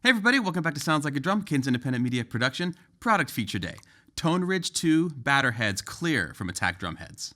Hey everybody, welcome back to Sounds Like a Drum, Cadence Independent Media Production, Product Feature Day. ToneRidge2 Batter Heads Clear from Attack Drumheads.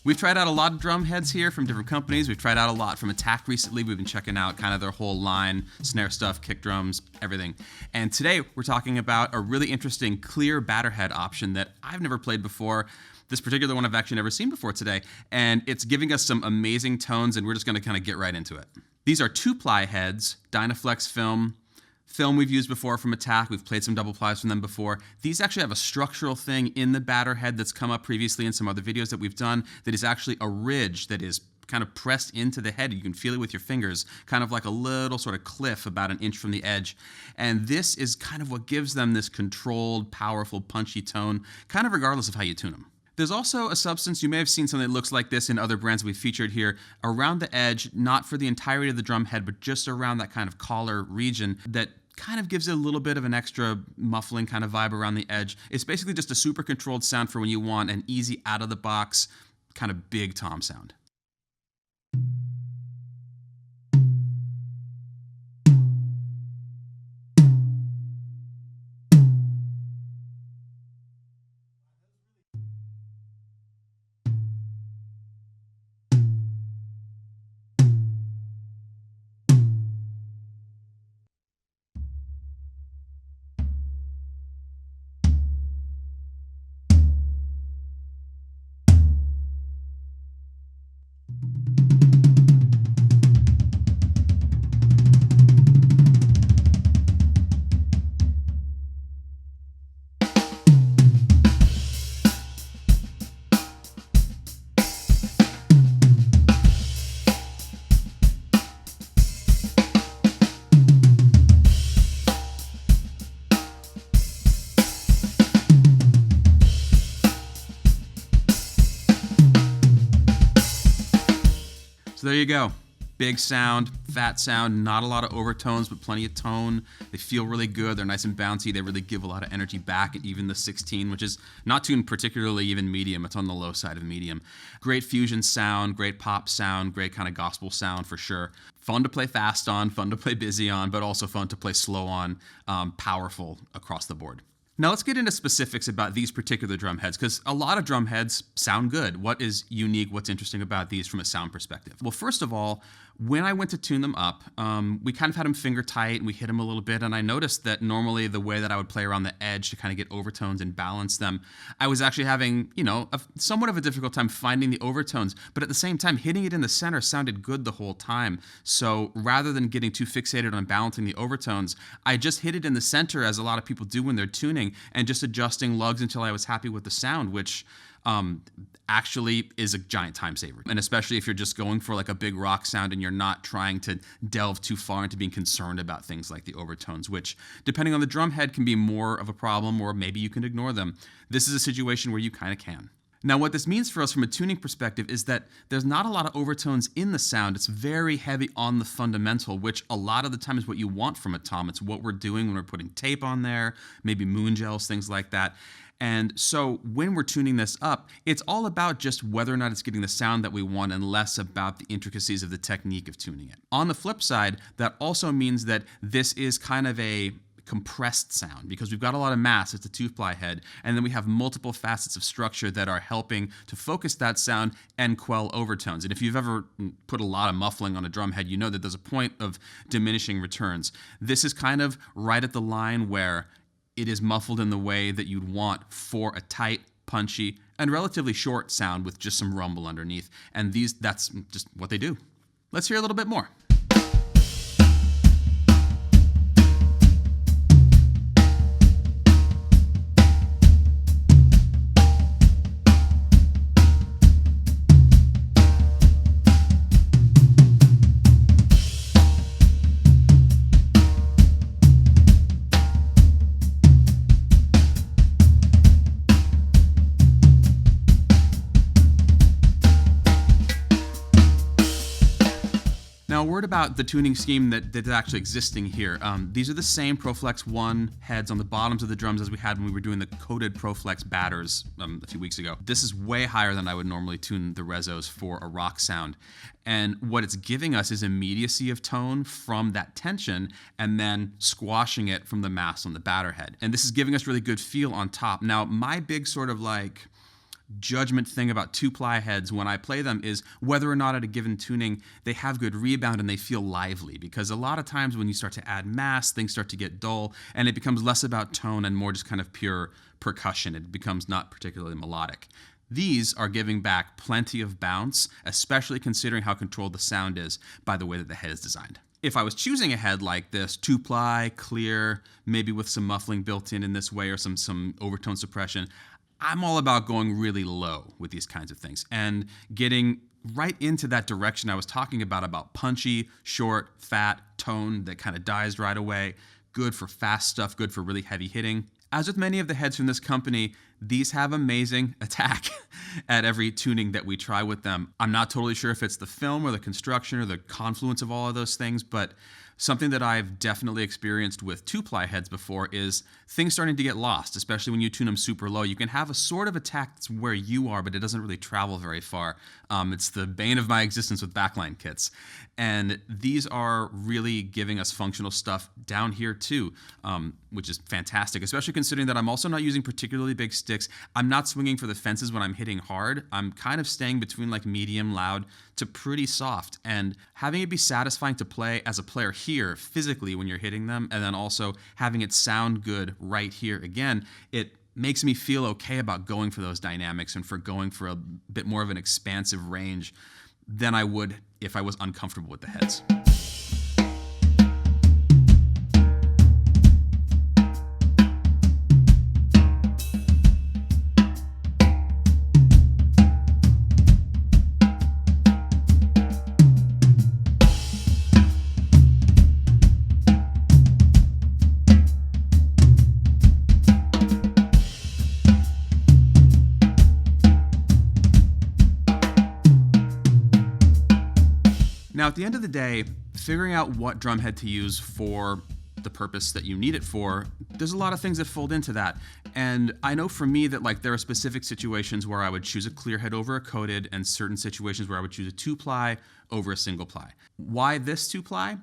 We've tried out a lot of drum heads here from different companies. We've tried out a lot from Attack recently. We've been checking out kind of their whole line, snare stuff, kick drums, everything. And today we're talking about a really interesting clear batter head option that I've never played before. This particular one I've actually never seen before today. And it's giving us some amazing tones, and we're just gonna kind of get right into it. These are 2-ply heads, Dynaflex film we've used before from Attack. We've played some double plies from them before. These actually have a structural thing in the batter head that's come up previously in some other videos that we've done that is actually a ridge that is kind of pressed into the head. You can feel it with your fingers, kind of like a little sort of cliff about 1 inch from the edge. And this is kind of what gives them this controlled, powerful, punchy tone, kind of regardless of how you tune them. There's also a substance, you may have seen something that looks like this in other brands we've featured here, around the edge, not for the entirety of the drum head, but just around that kind of collar region that kind of gives it a little bit of an extra muffling kind of vibe around the edge. It's basically just a super controlled sound for when you want an easy out of the box kind of big tom sound. So there you go. Big sound, fat sound, not a lot of overtones, but plenty of tone. They feel really good. They're nice and bouncy. They really give a lot of energy back at even the 16, which is not tuned particularly even medium. It's on the low side of medium. Great fusion sound, great pop sound, great kind of gospel sound for sure. Fun to play fast on, fun to play busy on, but also fun to play slow on, powerful across the board. Now let's get into specifics about these particular drum heads, because a lot of drum heads sound good. What is unique, what's interesting about these from a sound perspective? Well, first of all, when I went to tune them up, we kind of had them finger tight and we hit them a little bit, and I noticed that normally the way that I would play around the edge to kind of get overtones and balance them, I was actually having, somewhat of a difficult time finding the overtones, but at the same time, hitting it in the center sounded good the whole time. So rather than getting too fixated on balancing the overtones, I just hit it in the center, as a lot of people do when they're tuning, and just adjusting lugs until I was happy with the sound, which actually is a giant time saver. And especially if you're just going for like a big rock sound and you're not trying to delve too far into being concerned about things like the overtones, which depending on the drum head can be more of a problem, or maybe you can ignore them. This is a situation where you kind of can. Now, what this means for us from a tuning perspective is that there's not a lot of overtones in the sound. It's very heavy on the fundamental, which a lot of the time is what you want from a tom. It's what we're doing when we're putting tape on there, maybe moon gels, things like that. And so when we're tuning this up, it's all about just whether or not it's getting the sound that we want and less about the intricacies of the technique of tuning it. On the flip side, that also means that this is kind of a compressed sound, because we've got a lot of mass. It's a 2-ply head, and then we have multiple facets of structure that are helping to focus that sound and quell overtones. And if you've ever put a lot of muffling on a drum head, you know that there's a point of diminishing returns. This is kind of right at the line where it is muffled in the way that you'd want for a tight, punchy, and relatively short sound with just some rumble underneath. And that's just what they do. Let's hear a little bit more. Now, a word about the tuning scheme that's actually existing here. These are the same ProFlex 1 heads on the bottoms of the drums as we had when we were doing the coated ProFlex batters a few weeks ago. This is way higher than I would normally tune the resos for a rock sound. And what it's giving us is immediacy of tone from that tension and then squashing it from the mass on the batter head. And this is giving us really good feel on top. Now, my big sort of like judgment thing about 2-ply heads when I play them is whether or not at a given tuning they have good rebound and they feel lively, because a lot of times when you start to add mass, things start to get dull and it becomes less about tone and more just kind of pure percussion. It becomes not particularly melodic. These are giving back plenty of bounce, especially considering how controlled the sound is by the way that the head is designed. If I was choosing a head like this, 2-ply, clear, maybe with some muffling built in this way or some overtone suppression, I'm all about going really low with these kinds of things and getting right into that direction I was talking about punchy, short, fat tone that kind of dies right away, good for fast stuff, good for really heavy hitting. As with many of the heads from this company, these have amazing attack at every tuning that we try with them. I'm not totally sure if it's the film or the construction or the confluence of all of those things, but something that I've definitely experienced with 2-ply heads before is things starting to get lost, especially when you tune them super low. You can have a sort of attack that's where you are, but it doesn't really travel very far. It's the bane of my existence with backline kits. And these are really giving us functional stuff down here too, which is fantastic, especially considering that I'm also not using particularly big sticks. I'm not swinging for the fences when I'm hitting hard. I'm kind of staying between like medium, loud to pretty soft, and having it be satisfying to play as a player here physically when you're hitting them, and then also having it sound good right here again, it makes me feel okay about going for those dynamics and for going for a bit more of an expansive range than I would if I was uncomfortable with the heads. Now, at the end of the day, figuring out what drum head to use for the purpose that you need it for, there's a lot of things that fold into that. And I know for me that like there are specific situations where I would choose a clear head over a coated, and certain situations where I would choose a 2-ply over a single ply. Why this 2-ply?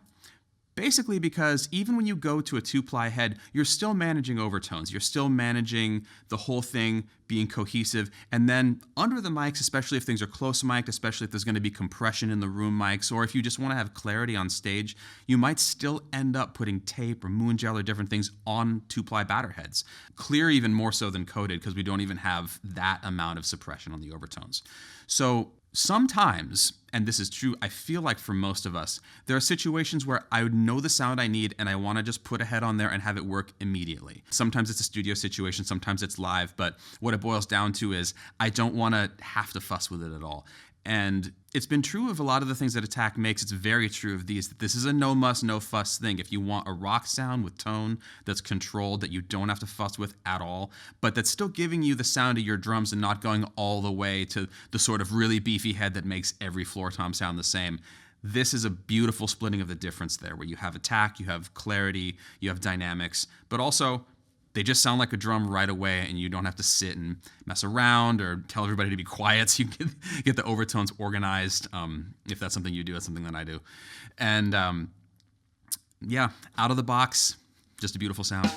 Basically because even when you go to a 2-ply head, you're still managing overtones. You're still managing the whole thing being cohesive. And then under the mics, especially if things are close mic'd, especially if there's going to be compression in the room mics, or if you just want to have clarity on stage, you might still end up putting tape or moon gel or different things on 2-ply batter heads. Clear even more so than coated, because we don't even have that amount of suppression on the overtones. So sometimes, and this is true, I feel like for most of us, there are situations where I would know the sound I need and I want to just put a head on there and have it work immediately. Sometimes it's a studio situation, sometimes it's live, but what it boils down to is I don't want to have to fuss with it at all. And it's been true of a lot of the things that Attack makes. It's very true of these. This is a no muss, no fuss thing. If you want a rock sound with tone that's controlled, that you don't have to fuss with at all, but that's still giving you the sound of your drums and not going all the way to the sort of really beefy head that makes every floor tom sound the same, this is a beautiful splitting of the difference there, where you have attack, you have clarity, you have dynamics, but also they just sound like a drum right away, and you don't have to sit and mess around or tell everybody to be quiet so you can get the overtones organized. If that's something you do, that's something that I do. And yeah, out of the box, just a beautiful sound.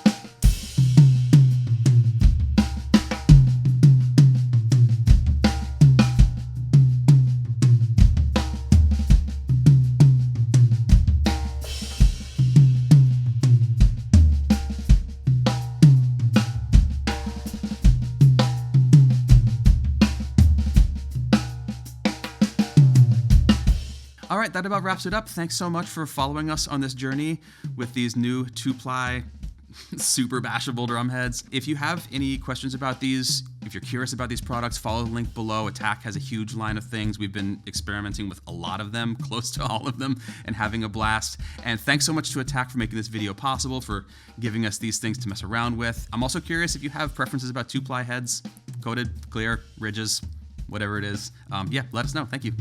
All right, that about wraps it up. Thanks so much for following us on this journey with these new 2-ply super bashable drum heads. If you have any questions about these, if you're curious about these products, follow the link below. Attack has a huge line of things. We've been experimenting with a lot of them, close to all of them, and having a blast. And thanks so much to Attack for making this video possible, for giving us these things to mess around with. I'm also curious if you have preferences about 2-ply heads, coated, clear, ridges, whatever it is. Yeah, let us know. Thank you.